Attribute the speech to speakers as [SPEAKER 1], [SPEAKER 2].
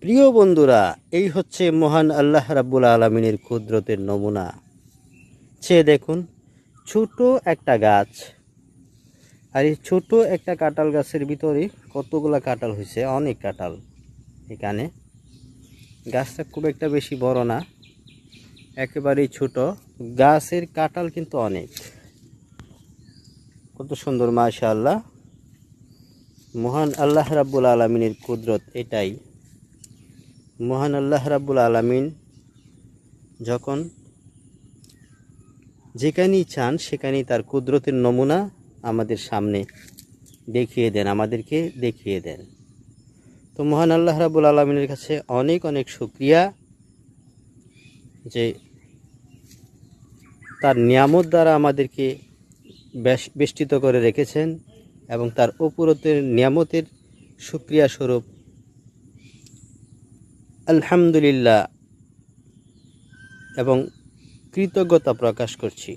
[SPEAKER 1] প্রিয় বন্ধুরা, এই হচ্ছে মহান আল্লাহ রাব্বুল আলামিনের কুদরতের নমুনা। চেয়ে দেখুন, ছোট একটা গাছ, আর এই ছোট একটা কাঁঠাল গাছের ভিতরে কতগুলা কাঁঠাল হয়েছে, অনেক কাঁঠাল। এখানে গাছটা খুব একটা বেশি বড় না, একেবারেই ছোট। গাছের কাঁঠাল কিন্তু অনেক, কত সুন্দর মাশাআল্লাহ। মহান আল্লাহ রাব্বুল আলামিনের কুদরত এটাই। মহান আল্লাহ রাব্বুল আলামিন যখন যেখানেই চান সেখানেই তার কুদরতের নমুনা আমাদের সামনে দেখিয়ে দেন, আমাদেরকে দেখিয়ে দেন। তো মহান আল্লাহ রাব্বুল আলামিনের কাছে অনেক অনেক শুকরিয়া যে তার নিয়ামত দ্বারা আমাদেরকে বেষ্টিত করে রেখেছেন, এবং তার উপরতের নিয়ামতের শুকরিয়া স্বরূপ আলহামদুলিল্লাহ এবং কৃতজ্ঞতা প্রকাশ করছি।